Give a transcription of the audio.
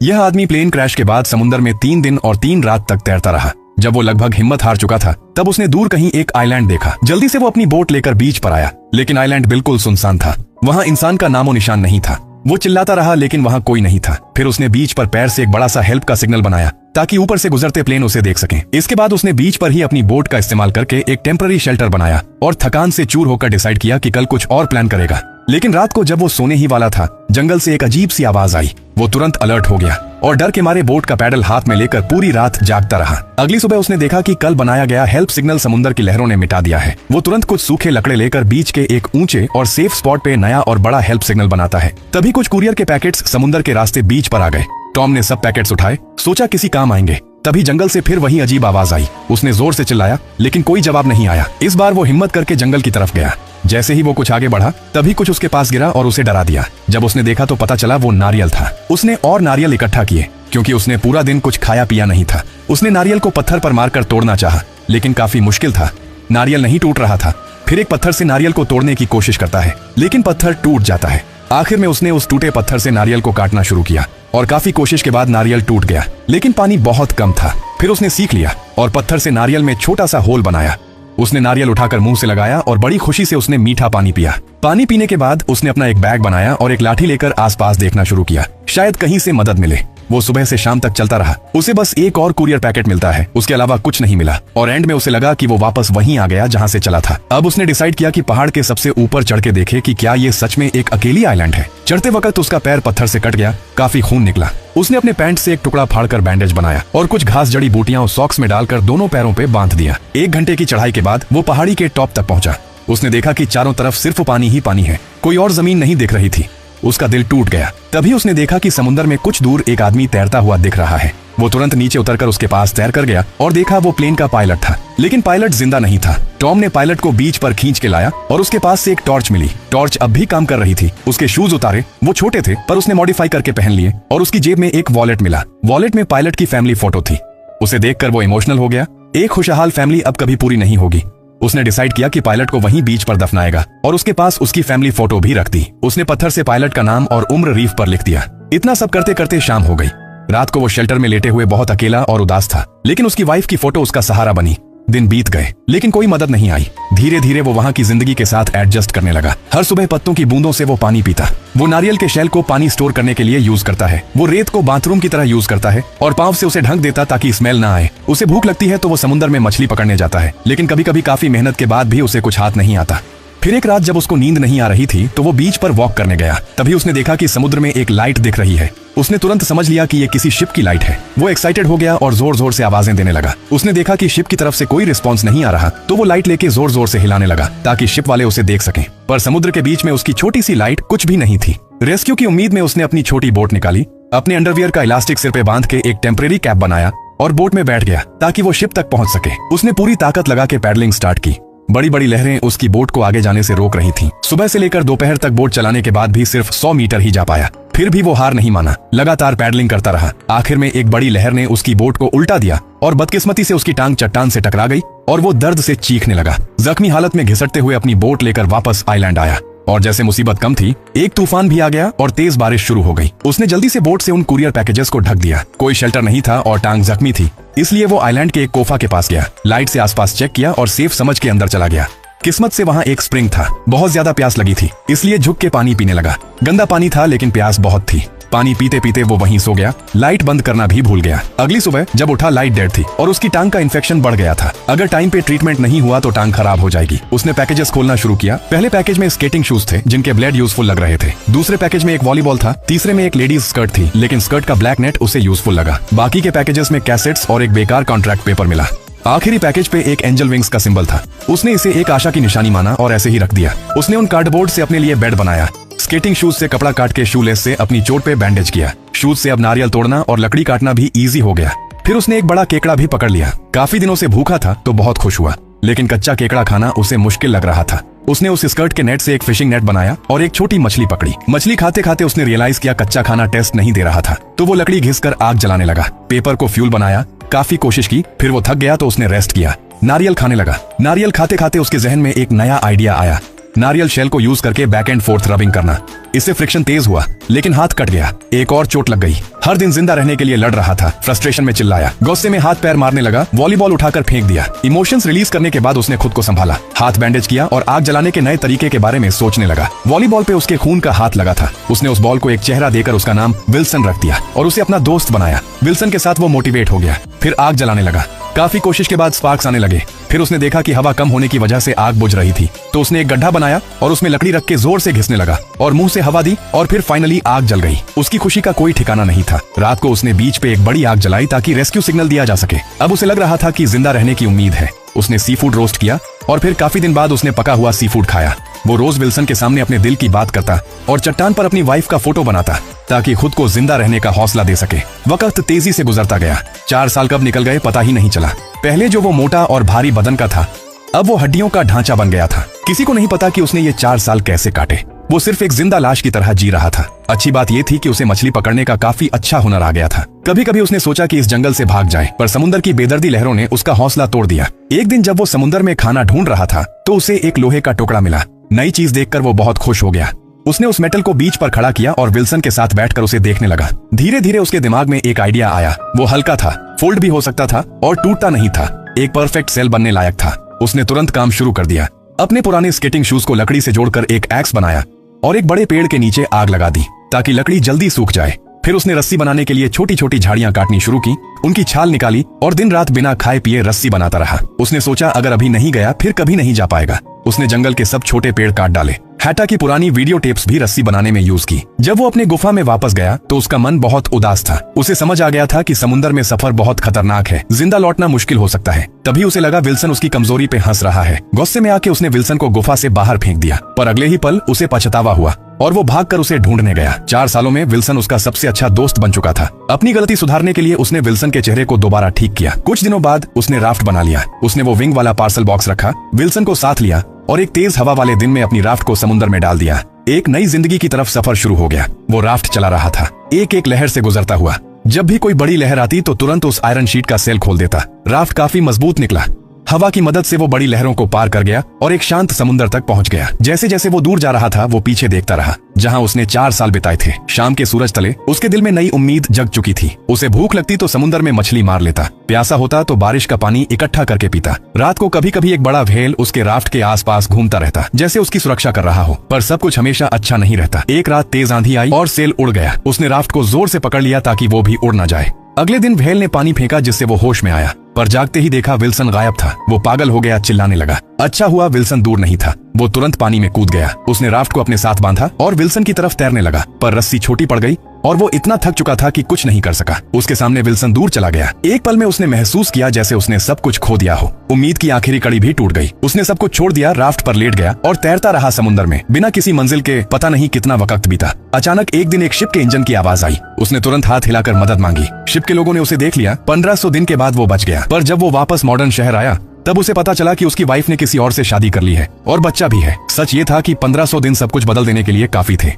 यह आदमी plane crash के बाद समुद्र में 3 दिन और 3 रात तक तैरता रहा। जब वो लगभग हिम्मत हार चुका था तब उसने दूर कहीं एक आइलैंड देखा। जल्दी से वो अपनी बोट लेकर बीच पर आया, लेकिन आइलैंड बिल्कुल सुनसान था। वहाँ इंसान का नामो निशान नहीं था। वो चिल्लाता रहा लेकिन वहाँ कोई नहीं था। फिर उसने बीच पर पैर से एक बड़ा सा हेल्प का सिग्नल बनाया ताकि ऊपर से गुजरते प्लेन उसे देख सकें। इसके बाद उसने बीच पर ही अपनी बोट का इस्तेमाल करके एक टेम्पररी शेल्टर बनाया और थकान से चूर होकर डिसाइड किया कि कल कुछ और प्लान करेगा। लेकिन रात को जब वो सोने ही वाला था, जंगल से एक अजीब सी आवाज आई। वो तुरंत अलर्ट हो गया और डर के मारे बोट का पैडल हाथ में लेकर पूरी रात जागता रहा। अगली सुबह उसने देखा कि कल बनाया गया हेल्प सिग्नल समुद्र की लहरों ने मिटा दिया है। वो तुरंत कुछ सूखे लकड़े लेकर बीच के एक ऊंचे और सेफ स्पॉट पे नया और बड़ा हेल्प सिग्नल बनाता है। तभी कुछ कुरियर के पैकेट्स समुद्र के रास्ते बीच पर आ गए। टॉम ने सब पैकेट्स उठाए, सोचा किसी काम आएंगे। तभी जंगल से फिर वही अजीब आवाज आई। उसने जोर से चिल्लाया लेकिन कोई जवाब नहीं आया। इस बार वो हिम्मत करके जंगल की तरफ गया। जैसे ही वो कुछ आगे बढ़ा तभी कुछ उसके पास गिरा और उसे डरा दिया। जब उसने देखा तो पता चला वो नारियल था। उसने और नारियल इकट्ठा किए क्योंकि उसने पूरा दिन कुछ खाया पिया नहीं था। उसने नारियल को पत्थर पर मारकर तोड़ना चाहा, लेकिन काफी मुश्किल था। नारियल नहीं टूट रहा था। फिर एक पत्थर से नारियल को तोड़ने की कोशिश करता है, लेकिन पत्थर टूट जाता है। आखिर में उसने उस टूटे पत्थर से नारियल को काटना शुरू किया और काफी कोशिश के बाद नारियल टूट गया, लेकिन पानी बहुत कम था। फिर उसने सीख लिया और पत्थर से नारियल में छोटा सा होल बनाया। उसने नारियल उठाकर मुंह से लगाया और बड़ी खुशी से उसने मीठा पानी पिया। पानी पीने के बाद उसने अपना एक बैग बनाया और एक लाठी लेकर आसपास देखना शुरू किया, शायद कहीं से मदद मिले। वो सुबह से शाम तक चलता रहा। उसे बस एक और कुरियर पैकेट मिलता है, उसके अलावा कुछ नहीं मिला और एंड में उसे लगा कि वो वापस वहीं आ गया जहां से चला था। अब उसने डिसाइड किया कि पहाड़ के सबसे ऊपर चढ़ के देखे कि क्या ये सच में एक अकेली आइलैंड है। चढ़ते वक्त उसका पैर पत्थर से कट गया, काफी खून निकला। उसने अपने पैंट से एक टुकड़ा फाड़कर बैंडेज बनाया और कुछ घास जड़ी बूटियां और सॉक्स में डालकर दोनों पैरों पे बांध दिया। 1 घंटे की चढ़ाई के बाद वो पहाड़ी के टॉप तक पहुंचा। उसने देखा कि चारों तरफ सिर्फ पानी ही पानी है, कोई और जमीन नहीं दिख रही थी। उसका दिल टूट गया। तभी उसने देखा कि समुद्र में कुछ दूर एक आदमी तैरता हुआ दिख रहा है। वो तुरंत नीचे उतरकर उसके पास तैर कर गया और देखा वो प्लेन का पायलट था, लेकिन पायलट जिंदा नहीं था। टॉम ने पायलट को बीच पर खींच के लाया और उसके पास से एक टॉर्च मिली। टॉर्च अब भी काम कर रही थी। उसके शूज उतारे, वो छोटे थे पर उसने मॉडिफाई करके पहन लिए और उसकी जेब में एक वॉलेट मिला। वॉलेट में पायलट की फैमिली फोटो थी। उसे देखकर वो इमोशनल हो गया। एक खुशहाल फैमिली अब कभी पूरी नहीं होगी। उसने डिसाइड किया कि पायलट को वहीं बीच पर दफनाएगा और उसके पास उसकी फैमिली फोटो भी रख दी। उसने पत्थर से पायलट का नाम और उम्र रीफ पर लिख दिया। इतना सब करते करते शाम हो गई। रात को वो शेल्टर में लेटे हुए बहुत अकेला और उदास था, लेकिन उसकी वाइफ की फोटो उसका सहारा बनी। दिन बीत गए लेकिन कोई मदद नहीं आई। धीरे धीरे वो वहाँ की जिंदगी के साथ एडजस्ट करने लगा। हर सुबह पत्तों की बूंदों से वो पानी पीता। वो नारियल के शेल को पानी स्टोर करने के लिए यूज करता है। वो रेत को बाथरूम की तरह यूज करता है और पाँव से उसे ढक देता ताकि स्मेल ना आए। उसे भूख लगती है तो वो समुद्र में मछली पकड़ने जाता है, लेकिन कभी कभी काफी मेहनत के बाद भी उसे कुछ हाथ नहीं आता। फिर एक रात जब उसको नींद नहीं आ रही थी तो वो बीच पर वॉक करने गया। तभी उसने देखा कि समुद्र में एक लाइट दिख रही है। उसने तुरंत समझ लिया कि ये किसी शिप की लाइट है। वो एक्साइटेड हो गया और जोर जोर से आवाजें देने लगा। उसने देखा कि शिप की तरफ से कोई रिस्पॉन्स नहीं आ रहा तो वो लाइट लेके जोर जोर से हिलाने लगा ताकि शिप वाले उसे देख सकें। पर समुद्र के बीच में उसकी छोटी सी लाइट कुछ भी नहीं थी। रेस्क्यू की उम्मीद में उसने अपनी छोटी बोट निकाली, अपने अंडरवियर का इलास्टिक सिर पे बांध के एक टेम्परेरी कैप बनाया और बोट में बैठ गया ताकि वो शिप तक पहुंच सके। उसने पूरी ताकत लगा के पैडलिंग स्टार्ट की। बड़ी बड़ी लहरें उसकी बोट को आगे जाने से रोक रही थीं। सुबह से लेकर दोपहर तक बोट चलाने के बाद भी सिर्फ 100 मीटर ही जा पाया। फिर भी वो हार नहीं माना, लगातार पैडलिंग करता रहा। आखिर में एक बड़ी लहर ने उसकी बोट को उल्टा दिया और बदकिस्मती से उसकी टांग चट्टान से टकरा गई और वो दर्द से चीखने लगा। जख्मी हालत में घिसटते हुए अपनी बोट लेकर वापस आइलैंड आया और जैसे मुसीबत कम थी, एक तूफान भी आ गया और तेज बारिश शुरू हो गई। उसने जल्दी से बोट से उन कुरियर पैकेजेस को ढक दिया। कोई शेल्टर नहीं था और टांग जख्मी थी, इसलिए वो आइलैंड के एक कोफा के पास गया। लाइट से आसपास चेक किया और सेफ समझ के अंदर चला गया। किस्मत से वहाँ एक स्प्रिंग था। बहुत ज्यादा प्यास लगी थी, इसलिए झुक के पानी पीने लगा। गंदा पानी था लेकिन प्यास बहुत थी। पानी पीते पीते वो वहीं सो गया। लाइट बंद करना भी भूल गया। अगली सुबह जब उठा लाइट डेड थी और उसकी टांग का इन्फेक्शन बढ़ गया था। अगर टाइम पे ट्रीटमेंट नहीं हुआ तो टांग खराब हो जाएगी। उसने पैकेजेस खोलना शुरू किया। पहले पैकेज में स्केटिंग शूज थे जिनके ब्लेड यूजफुल लग रहे थे। दूसरे पैकेज में एक वॉलीबॉल था। तीसरे में एक लेडीज स्कर्ट थी, लेकिन स्कर्ट का ब्लैक नेट उसे यूजफुल लगा। बाकी के पैकेजेस में कैसेट्स और एक बेकार कॉन्ट्रैक्ट पेपर मिला। आखिरी पैकेज पे एक एंजल विंग्स का सिंबल था। उसने इसे एक आशा की निशानी माना और ऐसे ही रख दिया। उसने उन कार्डबोर्ड से अपने लिए बेड बनाया। स्केटिंग शूज से कपड़ा काट के शूलेस से अपनी चोट पे बैंडेज किया। शूज से अब नारियल तोड़ना और लकड़ी काटना भी इजी हो गया। फिर उसने एक बड़ा केकड़ा भी पकड़ लिया। काफी दिनों से भूखा था तो बहुत खुश हुआ, लेकिन कच्चा केकड़ा खाना उसे मुश्किल लग रहा था। उसने उस स्कर्ट के नेट से एक फिशिंग नेट बनाया और एक छोटी मछली पकड़ी। मछली खाते खाते उसने रियलाइज किया कच्चा खाना टेस्ट नहीं दे रहा था, तो वो लकड़ी घिसकर आग जलाने लगा। पेपर को फ्यूल बनाया। काफी कोशिश की, फिर वो थक गया तो उसने रेस्ट किया। नारियल खाने लगा। नारियल खाते खाते उसके जहन में एक नया आइडिया आया। नारियल शेल को यूज करके बैक एंड फोर्थ रबिंग करना। इससे फ्रिक्शन तेज हुआ, लेकिन हाथ कट गया। एक और चोट लग गई। हर दिन जिंदा रहने के लिए लड़ रहा था। फ्रस्ट्रेशन में चिल्लाया, गुस्से में हाथ पैर मारने लगा, वॉलीबॉल उठाकर फेंक दिया। इमोशंस रिलीज करने के बाद उसने खुद को संभाला, हाथ बैंडेज किया और आग जलाने के नए तरीके के बारे में सोचने लगा। वॉलीबॉल पे उसके खून का हाथ लगा था। उसने उस बॉल को एक चेहरा देकर उसका नाम विल्सन रख दिया और उसे अपना दोस्त बनाया। विल्सन के साथ वो मोटिवेट हो गया, फिर आग जलाने लगा। काफी कोशिश के बाद स्पार्क्स आने लगे। फिर उसने देखा कि हवा कम होने की वजह से आग बुझ रही थी, तो उसने एक गड्ढा बनाया और उसमें लकड़ी रख के जोर से घिसने लगा और मुंह से हवा दी और फिर फाइनली आग जल गई। उसकी खुशी का कोई ठिकाना नहीं था। रात को उसने बीच पे एक बड़ी आग जलाई ताकि रेस्क्यू सिग्नल दिया जा सके। अब उसे लग रहा था कि जिंदा रहने की उम्मीद है। उसने सी फूड रोस्ट किया और फिर काफी दिन बाद उसने पका हुआ सी फूड खाया। वो रोज विल्सन के सामने अपने दिल की बात करता और चट्टान पर अपनी वाइफ का फोटो बनाता ताकि खुद को जिंदा रहने का हौसला दे सके। वक्त तेजी से गुजरता गया। 4 साल कब निकल गए पता ही नहीं चला। पहले जो वो मोटा और भारी बदन का था, अब वो हड्डियों का ढांचा बन गया था। किसी को नहीं पता कि उसने ये 4 साल कैसे काटे। वो सिर्फ एक जिंदा लाश की तरह जी रहा था। अच्छी बात ये थी कि उसे मछली पकड़ने का काफी अच्छा हुनर आ गया था। कभी कभी उसने सोचा कि इस जंगल से भाग जाए, पर समुद्र की बेदर्दी लहरों ने उसका हौसला तोड़ दिया। एक दिन जब वो समुद्र में खाना ढूंढ रहा था, तो उसे एक लोहे का टुकड़ा मिला। नई चीज देखकर वो बहुत खुश हो गया। उसने उस मेटल को बीच पर खड़ा किया और विल्सन के साथ बैठकर उसे देखने लगा। धीरे धीरे उसके दिमाग में एक आइडिया आया। वो हल्का था, फोल्ड भी हो सकता था और टूटता नहीं था। एक परफेक्ट सेल बनने लायक था। उसने तुरंत काम शुरू कर दिया। अपने पुराने स्केटिंग शूज को लकड़ी से जोड़कर एक एक्स बनाया और एक बड़े पेड़ के नीचे आग लगा दी ताकि लकड़ी जल्दी सूख जाए। फिर उसने रस्सी बनाने के लिए छोटी छोटी झाड़ियां काटनी शुरू की, उनकी छाल निकाली और दिन रात बिना खाए पिए रस्सी बनाता रहा। उसने सोचा अगर अभी नहीं गया फिर कभी नहीं जा पाएगा। उसने जंगल के सब छोटे पेड़ काट डाले। हैटा की पुरानी वीडियो टेप्स भी रस्सी बनाने में यूज की। जब वो अपने गुफा में वापस गया तो उसका मन बहुत उदास था। उसे समझ आ गया था कि समुद्र में सफर बहुत खतरनाक है, जिंदा लौटना मुश्किल हो सकता है। तभी उसे लगा विल्सन उसकी कमजोरी पे हंस रहा है। गुस्से में आके उसने विल्सन को गुफा से बाहर फेंक दिया, पर अगले ही पल उसे पछतावा हुआ और वो भागकर उसे ढूंढने गया। 4 सालों में विल्सन उसका सबसे अच्छा दोस्त बन चुका था। अपनी गलती सुधारने के लिए उसने विल्सन के चेहरे को दोबारा ठीक किया। कुछ दिनों बाद उसने राफ्ट बना लिया। उसने वो विंग वाला पार्सल बॉक्स रखा, विल्सन को साथ लिया और एक तेज हवा वाले दिन में अपनी राफ्ट को समुद्र में डाल दिया। एक नई जिंदगी की तरफ सफर शुरू हो गया। वो राफ्ट चला रहा था, एक एक लहर से गुजरता हुआ। जब भी कोई बड़ी लहर आती तो तुरंत उस आयरन शीट का सेल खोल देता। राफ्ट काफी मजबूत निकला। हवा की मदद से वो बड़ी लहरों को पार कर गया और एक शांत समुद्र तक पहुंच गया। जैसे जैसे वो दूर जा रहा था, वो पीछे देखता रहा जहां उसने 4 साल बिताए थे। शाम के सूरज तले उसके दिल में नई उम्मीद जग चुकी थी। उसे भूख लगती तो समुद्र में मछली मार लेता, प्यासा होता तो बारिश का पानी इकट्ठा करके पीता। रात को कभी कभी एक बड़ा व्हेल उसके राफ्ट के आसपास घूमता रहता, जैसे उसकी सुरक्षा कर रहा हो। पर सब कुछ हमेशा अच्छा नहीं रहता। एक रात तेज आंधी आई और सेल उड़ गया। उसने राफ्ट को जोर से पकड़ लिया ताकि वो भी उड़ न जाए। अगले दिन व्हेल ने पानी फेंका जिससे वो होश में आया, पर जागते ही देखा विल्सन गायब था। वो पागल हो गया, चिल्लाने लगा। अच्छा हुआ विल्सन दूर नहीं था। वो तुरंत पानी में कूद गया। उसने राफ्ट को अपने साथ बांधा और विल्सन की तरफ तैरने लगा, पर रस्सी छोटी पड़ गई और वो इतना थक चुका था कि कुछ नहीं कर सका। उसके सामने विल्सन दूर चला गया। एक पल में उसने महसूस किया जैसे उसने सब कुछ खो दिया हो। उम्मीद की आखिरी कड़ी भी टूट गई। उसने सब कुछ छोड़ दिया, राफ्ट पर लेट गया और तैरता रहा समुद्र में बिना किसी मंजिल के। पता नहीं कितना वक्त बीता। अचानक एक दिन एक शिप के इंजन की आवाज आई। उसने तुरंत हाथ हिलाकर मदद मांगी। शिप के लोगों ने उसे देख लिया। 1500 दिन के बाद वो बच गया। पर जब वो वापस मॉडर्न शहर आया तब उसे पता चला कि उसकी वाइफ ने किसी और से शादी कर ली है और बच्चा भी है। सच ये था कि 1500 दिन सब कुछ बदल देने के लिए काफी थे।